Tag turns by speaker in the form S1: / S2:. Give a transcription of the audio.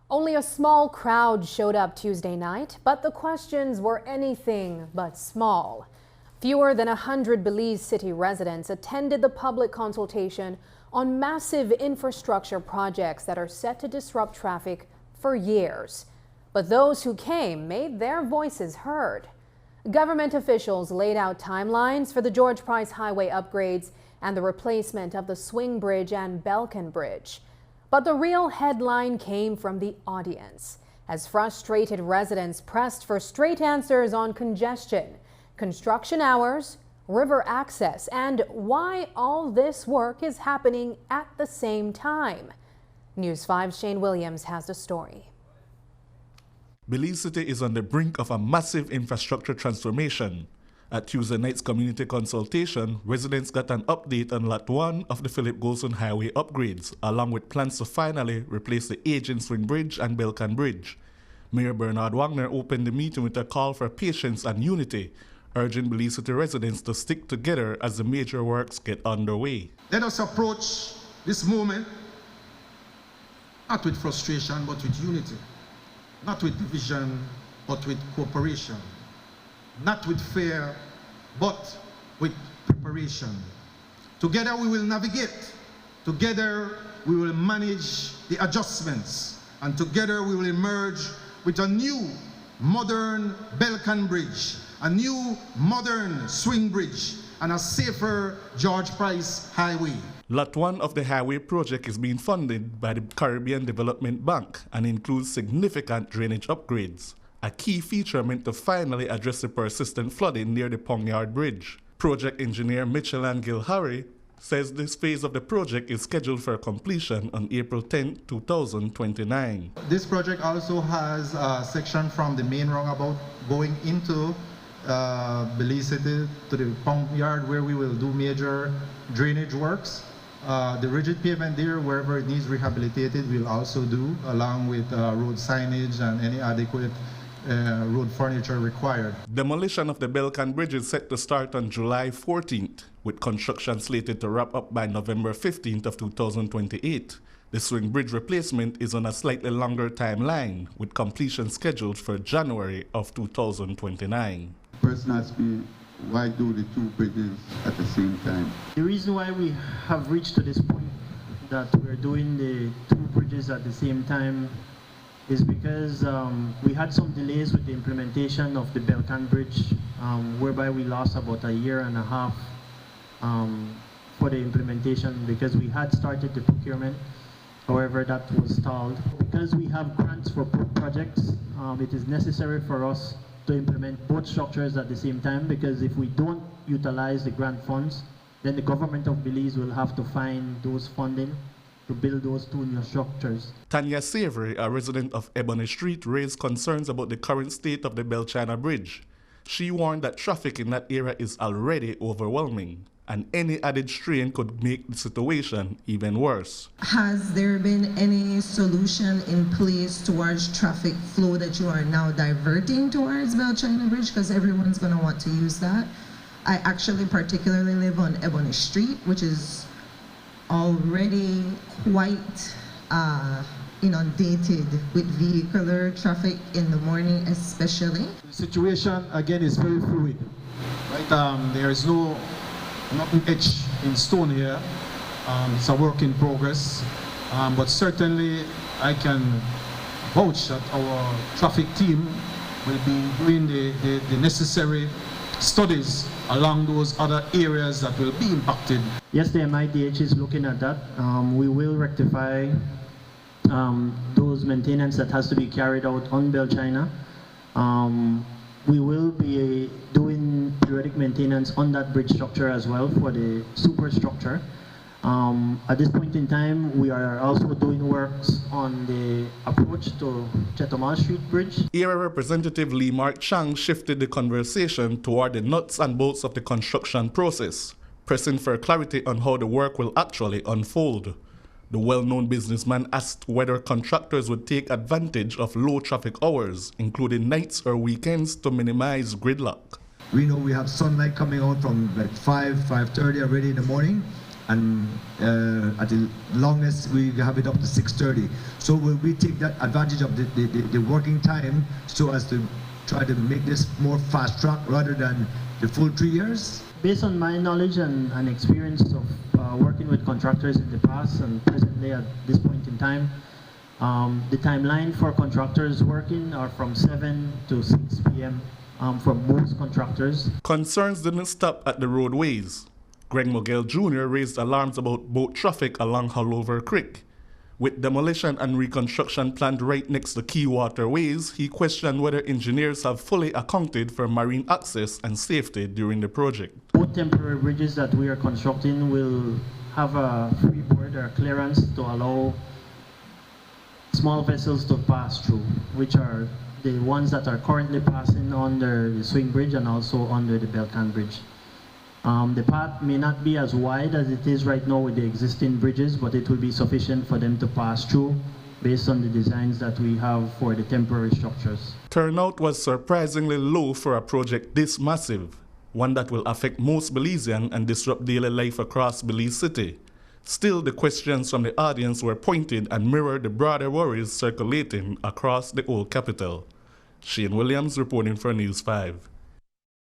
S1: Only a small crowd showed up Tuesday night, but the questions were anything but small. Fewer than 100 Belize City residents attended the public consultation on massive infrastructure projects that are set to disrupt traffic for years. But those who came made their voices heard. Government officials laid out timelines for the George Price Highway upgrades and the replacement of the Swing Bridge and BelCan Bridge. But the real headline came from the audience, as frustrated residents pressed for straight answers on congestion, construction hours, river access, and why all this work is happening at the same time. News 5's Shane Williams has the story.
S2: Belize City is on the brink of a massive infrastructure transformation. At Tuesday night's community consultation, residents got an update on Lot 1 of the Philip Golson Highway upgrades, along with plans to finally replace the aging Swing Bridge and BelCan Bridge. Mayor Bernard Wagner opened the meeting with a call for patience and unity, urging Belize City residents to stick together as the major works get underway.
S3: Let us approach this moment not with frustration but with unity, not with division but with cooperation. Not with fear, but with preparation. Together we will navigate. Together we will manage the adjustments. And together we will emerge with a new, modern BelCan Bridge, a new, modern Swing Bridge, and a safer George Price Highway.
S2: Lot 1 of the highway project is being funded by the Caribbean Development Bank and includes significant drainage upgrades, a key feature meant to finally address the persistent flooding near the Pongyard Bridge. Project engineer Mitchell and Gil Harry says this phase of the project is scheduled for completion on April 10, 2029.
S4: This project also has a section from the main roundabout going into Belize City to the Pongyard, where we will do major drainage works. The rigid pavement there, wherever it needs rehabilitated, we'll also do, along with road signage and any adequate road furniture required.
S2: Demolition of the BelCan Bridge is set to start on July 14th, with construction slated to wrap up by November 15th of 2028. The Swing Bridge replacement is on a slightly longer timeline, with completion scheduled for January of 2029.
S5: Person asked me, why do the two bridges at the same time?
S6: The reason why we have reached to this point that we're doing the two bridges at the same time is because we had some delays with the implementation of the BelCan Bridge, whereby we lost about a year and a half for the implementation because we had started the procurement. However, that was stalled. Because we have grants for both projects, it is necessary for us to implement both structures at the same time, because if we don't utilize the grant funds, then the government of Belize will have to find those funding to build those two new structures.
S2: Tanya Savory, a resident of Ebony Street, raised concerns about the current state of the Belchana Bridge. She warned that traffic in that area is already overwhelming, and any added strain could make the situation even worse.
S7: Has there been any solution in place towards traffic flow that you are now diverting towards Belchana Bridge? Because everyone's going to want to use that. I actually particularly live on Ebony Street, which is already quite inundated with vehicular traffic in the morning especially.
S3: The situation again is very fluid. Right? There is nothing etched in stone here. It's a work in progress. But certainly I can vouch that our traffic team will be doing the necessary studies along those other areas that will be impacted.
S6: Yes, the MIDH is looking at that. We will rectify those maintenance that has to be carried out on BelChina. We will be doing periodic maintenance on that bridge structure as well for the superstructure. At this point in time, we are also doing works on the approach to Chetamal Street Bridge.
S2: Area Representative Lee Mark Chang shifted the conversation toward the nuts and bolts of the construction process, pressing for clarity on how the work will actually unfold. The well-known businessman asked whether contractors would take advantage of low traffic hours, including nights or weekends, to minimize gridlock.
S8: We know we have sunlight coming out from like 5:30 already in the morning. and at the longest we have it up to 6:30. So will we take that advantage of the working time so as to try to make this more fast track rather than the full 3 years?
S6: Based on my knowledge and experience of working with contractors in the past and presently at this point in time, the timeline for contractors working are from 7 to 6 p.m. For most contractors.
S2: Concerns didn't stop at the roadways. Greg Mogel Jr. raised alarms about boat traffic along Hullover Creek. With demolition and reconstruction planned right next to key waterways, he questioned whether engineers have fully accounted for marine access and safety during the project.
S6: Both temporary bridges that we are constructing will have a freeboard or clearance to allow small vessels to pass through, which are the ones that are currently passing under the swing bridge and also under the BelCan bridge. The path may not be as wide as it is right now with the existing bridges, but it will be sufficient for them to pass through based on the designs that we have for the temporary structures.
S2: Turnout was surprisingly low for a project this massive, one that will affect most Belizeans and disrupt daily life across Belize City. Still, the questions from the audience were pointed and mirrored the broader worries circulating across the old capital. Shane Williams reporting for News 5.